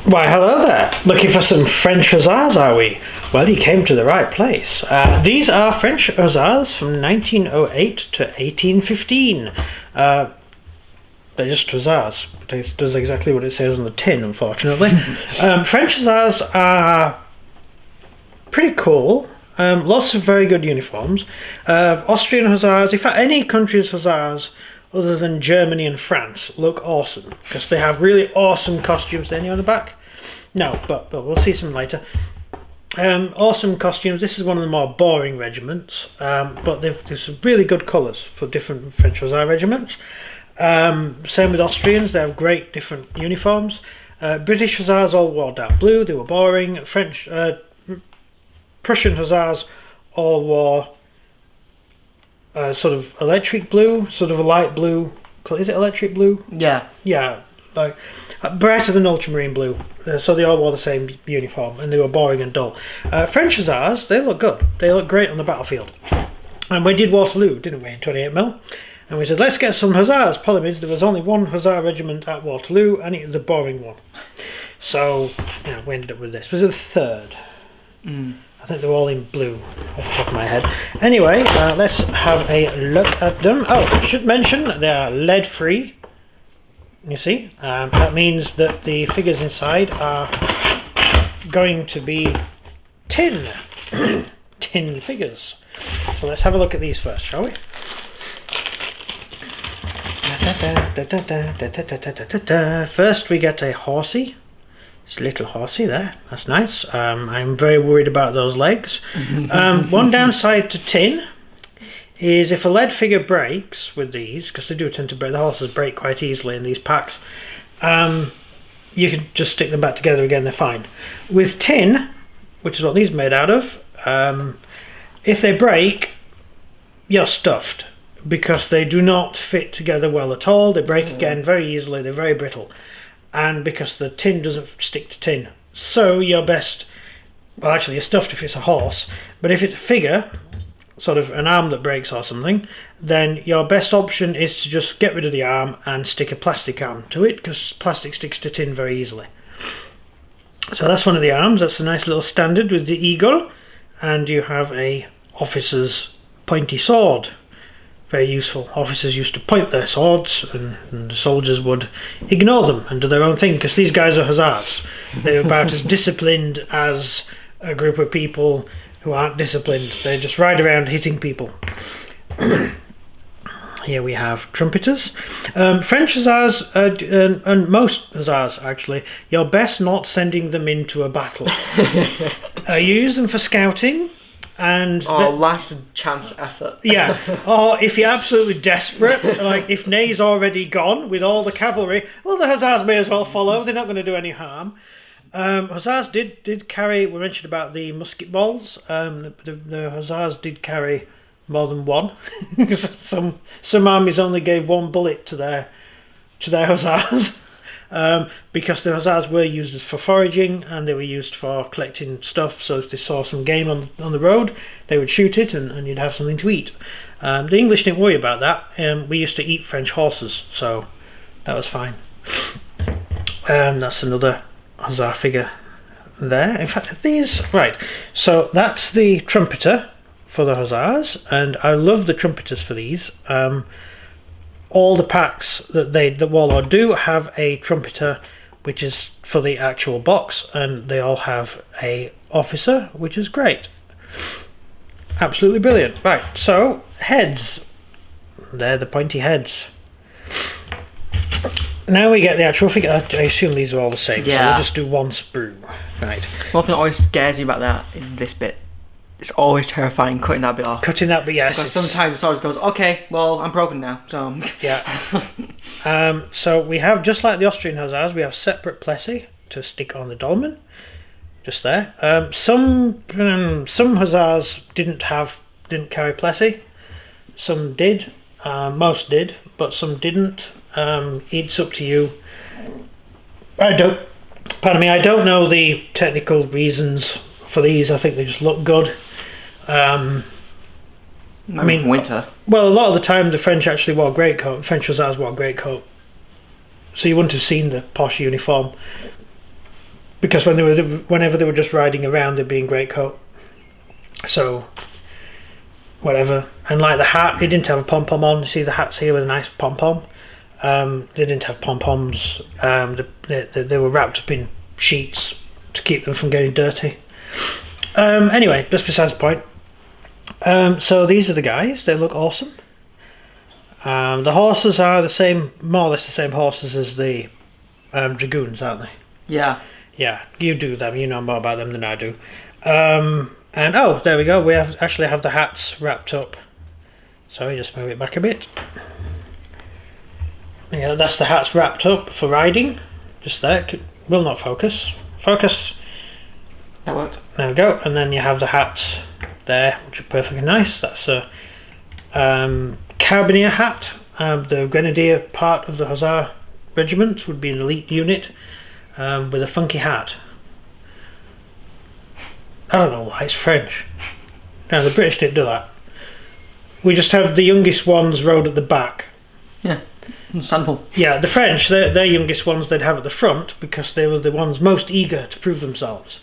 Why, hello there. Looking for some French hussars, are we? Well, you came to the right place. These are French hussars from 1908 to 1815. They're just hussars. It does exactly what it says on the tin, unfortunately. French hussars are pretty cool. Lots of very good uniforms. Austrian hussars, in fact, any country's hussars other than Germany and France look awesome because they have really awesome costumes. Any on the back? No, but we'll see some later. Awesome costumes. This is one of the more boring regiments, but there's some really good colours for different French hussar regiments. Same with Austrians. They have great different uniforms. British hussars all wore dark blue. They were boring. Prussian hussars all wore sort of electric blue, sort of a light blue. Is it electric blue? Yeah. Yeah, like brighter than ultramarine blue. So they all wore the same uniform, and they were boring and dull. French hussars, they look good. They look great on the battlefield. And we did Waterloo, didn't we, in 28mm? And we said, let's get some hussars. Problem is, there was only one hussar regiment at Waterloo, and it was a boring one. So, we ended up with this. Was it the third? I think they're all in blue, off the top of my head. Anyway, let's have a look at them. Oh, I should mention they are lead-free. You see? That means that the figures inside are going to be tin. Tin figures. So let's have a look at these first, shall we? First we get a horsey. It's a little horsey there. That's nice. I'm very worried about those legs. One downside to tin is if a lead figure breaks with these, because they do tend to break, the horses break quite easily in these packs, you can just stick them back together again, they're fine. With tin, which is what these are made out of, if they break, you're stuffed, because they do not fit together well at all. They break again very easily, they're very brittle. And because the tin doesn't stick to tin. So you're best, well actually you're stuffed if it's a horse, but if it's a figure, sort of an arm that breaks or something, then your best option is to just get rid of the arm and stick a plastic arm to it, because plastic sticks to tin very easily. So that's one of the arms. That's a nice little standard with the eagle, and you have a officer's pointy sword. Very useful. Officers used to point their swords, and the soldiers would ignore them and do their own thing, because these guys are hussars. They're about as disciplined as a group of people who aren't disciplined. They just ride around hitting people. Here we have trumpeters. French hussars, and most hussars actually, you're best not sending them into a battle. You use them for scouting. And last chance effort. Yeah. Or if you're absolutely desperate, like if Ney's already gone with all the cavalry, well, the hussars may as well follow. They're not going to do any harm. Hussars did carry. We mentioned about the musket balls. The hussars did carry more than one. Some armies only gave one bullet to their hussars. Because the hussars were used for foraging, and they were used for collecting stuff, so if they saw some game on the road, they would shoot it and you'd have something to eat. The English didn't worry about that. We used to eat French horses, so that was fine. That's another hussar figure there. In fact, right, so that's the trumpeter for the hussars, and I love the trumpeters for these. All the packs that Warlord do have a trumpeter, which is for the actual box, and they all have a officer, which is great. Absolutely brilliant. Right, so heads. They're the pointy heads. Now we get the actual figure. I assume these are all the same, so we'll just do one sprue. Right. One thing that always scares you about that is this bit. It's always terrifying cutting that bit off. Cutting that bit, yes. Because sometimes it always goes, okay, well, I'm broken now, so... Yeah. So we have, just like the Austrian hussars, we have separate plessy to stick on the dolman. Just there. Some hussars didn't carry plessy. Some did. Most did, but some didn't. It's up to you. I don't know the technical reasons for these. I think they just look good. Winter. Well, a lot of the time the French actually wore greatcoat. French hussars wore greatcoat, so you wouldn't have seen the posh uniform. because whenever they were just riding around, they'd be in greatcoat. So whatever. And like the hat, they didn't have a pom pom on. You see the hats here with a nice pom pom. They didn't have pom poms. They were wrapped up in sheets to keep them from getting dirty. Anyway, just besides the point. So these are the guys. They look awesome. The horses are the same, more or less the same horses as the dragoons, aren't they? Yeah. Yeah, you do them. You know more about them than I do. And oh, there we go. We actually have the hats wrapped up. Sorry, just move it back a bit. Yeah, that's the hats wrapped up for riding. Just there. Will not focus. Focus. That worked. There we go. And then you have the hats there, which are perfectly nice. That's a carabinier hat. The grenadier part of the hussar regiment would be an elite unit with a funky hat. I don't know why, it's French. No, the British didn't do that. We just had the youngest ones rode at the back. Yeah, understandable. Yeah, the French, their youngest ones they'd have at the front because they were the ones most eager to prove themselves.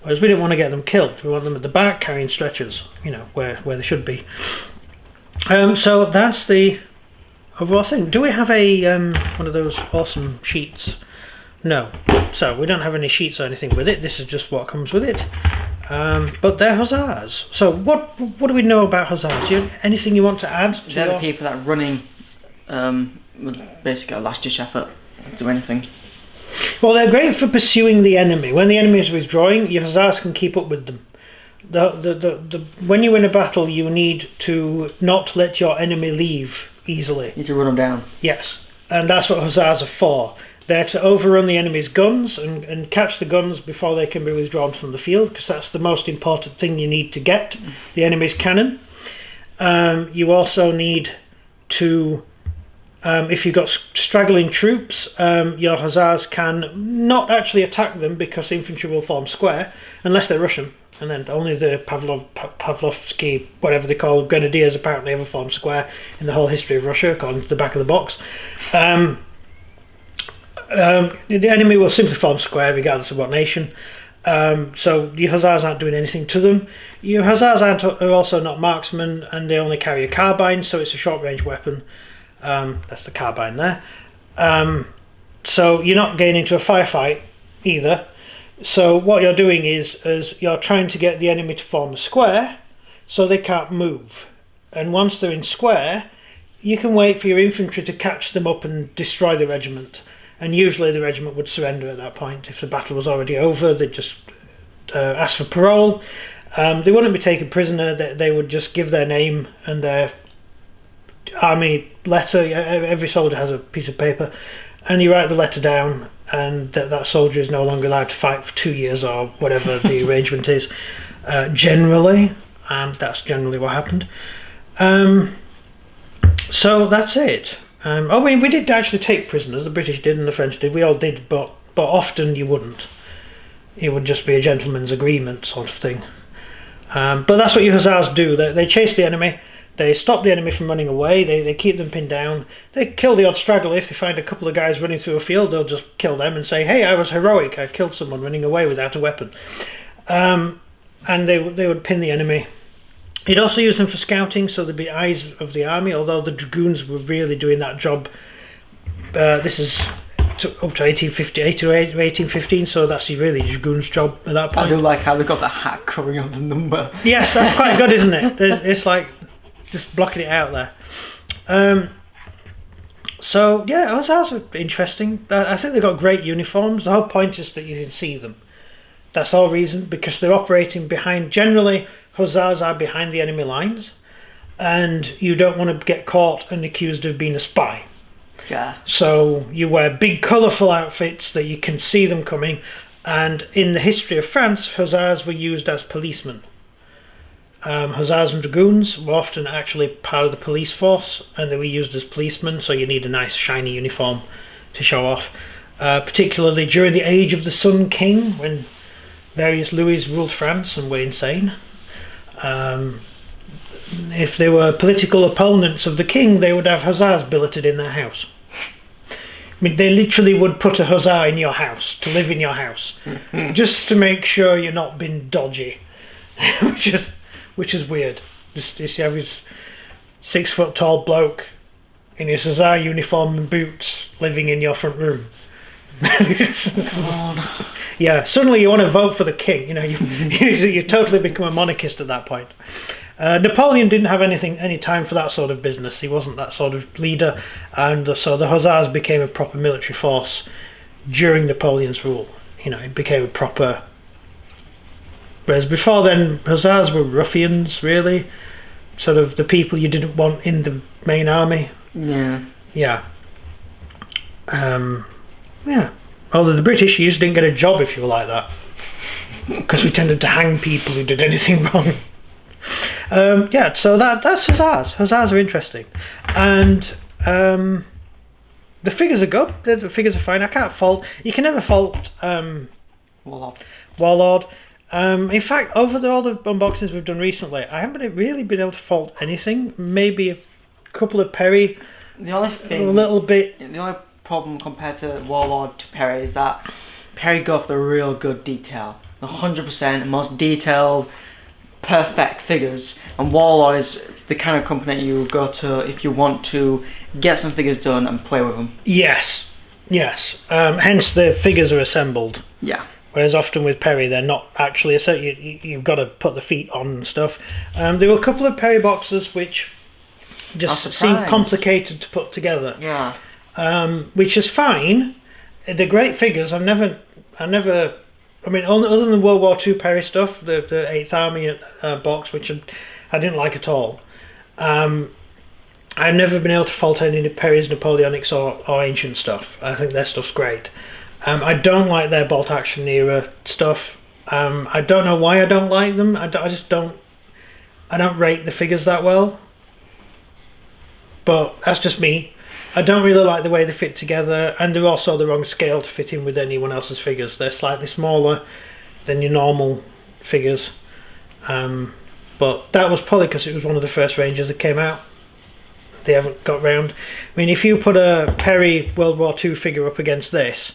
Whereas we didn't want to get them killed. We want them at the back carrying stretchers, you know, where they should be. So that's the overall thing. Do we have a one of those awesome sheets? No. So we don't have any sheets or anything with it. This is just what comes with it. But they're hussars. So what do we know about hussars? Anything you want to add? They're the people that are running with basically a last-ditch effort to do anything. Well, they're great for pursuing the enemy. When the enemy is withdrawing, your hussars can keep up with them. When you win a battle, you need to not let your enemy leave easily. You need to run them down. Yes, and that's what hussars are for. They're to overrun the enemy's guns and catch the guns before they can be withdrawn from the field, because that's the most important thing you need to get, the enemy's cannon. You also need to, if you've got straggling troops, your hussars can not actually attack them because infantry will form square, unless they're Russian. And then only the Pavlovsky, whatever they call grenadiers, apparently ever formed square in the whole history of Russia, according to the back of the box. The enemy will simply form square regardless of what nation. So the hussars aren't doing anything to them. Your hussars are also not marksmen, and they only carry a carbine, so it's a short range weapon. That's the carbine there. So you're not getting into a firefight either. So what you're doing is you're trying to get the enemy to form a square so they can't move. And once they're in square, you can wait for your infantry to catch them up and destroy the regiment. And usually the regiment would surrender at that point. If the battle was already over, they'd just ask for parole. They wouldn't be taken prisoner. They would just give their name and their army letter. Every soldier has a piece of paper. And you write the letter down, and that soldier is no longer allowed to fight for 2 years or whatever the arrangement is. Generally, that's generally what happened. So that's it. We did actually take prisoners. The British did and the French did. We all did, but often you wouldn't. It would just be a gentleman's agreement sort of thing. But that's what your hussars do. They chase the enemy. They stop the enemy from running away. They keep them pinned down. They kill the odd straggler. If they find a couple of guys running through a field, they'll just kill them and say, "Hey, I was heroic. I killed someone running away without a weapon." And they would pin the enemy. He'd also use them for scouting, so there'd be eyes of the army, although the dragoons were really doing that job. This is up to 1858 or 1815, so that's really the dragoon's job at that point. I do like how they got the hat covering up the number. Yes, that's quite good, isn't it? It's like just blocking it out there. So, yeah, hussars are interesting. I think they've got great uniforms. The whole point is that you can see them. That's the whole reason, because they're operating behind, generally, hussars are behind the enemy lines, and you don't want to get caught and accused of being a spy. Yeah. So you wear big colourful outfits that you can see them coming, and in the history of France, hussars were used as policemen. Hussars and dragoons were often actually part of the police force, and they were used as policemen, so you need a nice shiny uniform to show off. Particularly during the age of the Sun King, when various Louis ruled France and were insane. If they were political opponents of the king, they would have hussars billeted in their house. mean, they literally would put a hussar in your house, to live in your house, just to make sure you're not being dodgy, which is weird. Just you have his 6 foot tall bloke in his hussar uniform and boots living in your front room. Yeah, suddenly you want to vote for the king. You know, you totally become a monarchist at that point. Napoleon didn't have any time for that sort of business. He wasn't that sort of leader, and so the hussars became a proper military force during Napoleon's rule. You know, it became a proper. Whereas before then, hussars were ruffians, really, sort of the people you didn't want in the main army. Yeah. Yeah. Yeah. Although the British, you just didn't get a job if you were like that, because we tended to hang people who did anything wrong. Yeah, so that's hussars. Hussars are interesting, and the figures are good. The figures are fine. I can't fault. You can never fault Warlord. In fact, over all the unboxings we've done recently, I haven't really been able to fault anything. Maybe a couple of Perry. The only thing, a little bit. The only problem compared to Warlord to Perry is that Perry go for the real good detail, the 100% most detailed, perfect figures, and Warlord is the kind of company you go to if you want to get some figures done and play with them. Yes. Hence the figures are assembled. Yeah. Whereas often with Perry, they're not actually assembled. You've got to put the feet on and stuff. There were a couple of Perry boxes which just seemed complicated to put together. Yeah. Which is fine. They're great figures. I mean, other than the World War II Perry stuff, the 8th Army box, which I didn't like at all. I've never been able to fault any of Perry's Napoleonics or ancient stuff. I think their stuff's great. I don't like their bolt action era stuff. I don't know why I don't like them. I don't rate the figures that well. But that's just me. I don't really like the way they fit together, and they're also the wrong scale to fit in with anyone else's figures. They're slightly smaller than your normal figures. But that was probably because it was one of the first Rangers that came out. They haven't got round. I mean, if you put a Perry World War II figure up against this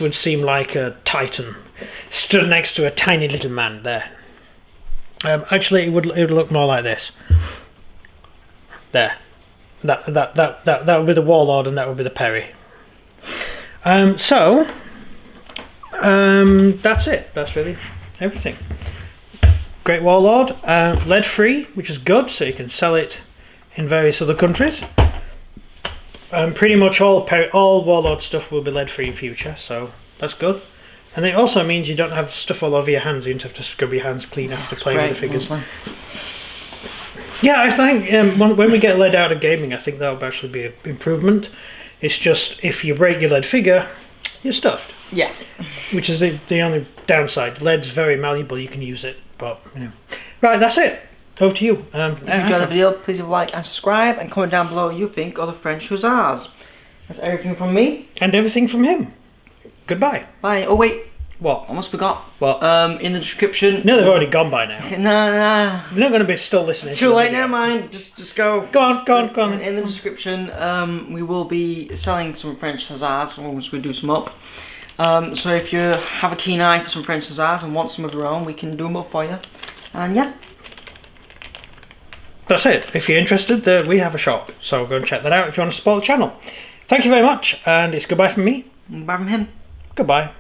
would seem like a titan stood next to a tiny little man there. Actually, it would look more like this. There. That would be the Warlord, and that would be the Perry. So that's it. That's really everything. Great Warlord, lead free, which is good, so you can sell it in various other countries. Pretty much all Warlord stuff will be lead free in future, so that's good. And it also means you don't have stuff all over your hands. You don't have to scrub your hands clean after playing with the figures. Honestly. Yeah, I think when we get lead out of gaming, I think that will actually be an improvement. It's just if you break your lead figure, you're stuffed. Yeah. Which is the only downside. Lead's very malleable, you can use it, but Right, that's it. Over to you. If you enjoyed the video, please leave a like and subscribe, and comment down below what you think of the French Hussars. That's everything from me. And everything from him. Goodbye. Bye. Oh wait. What? Almost forgot. What? In the description. No, they've already gone by now. Nah. They're not going to be still listening. It's too late. Never mind. Just go. Go on. In the description, we will be selling some French Hussars once we do some up. So if you have a keen eye for some French Hussars and want some of your own, we can do them up for you. And yeah. That's it. If you're interested, we have a shop. So go and check that out if you want to support the channel. Thank you very much. And it's goodbye from me. Bye from him. Goodbye.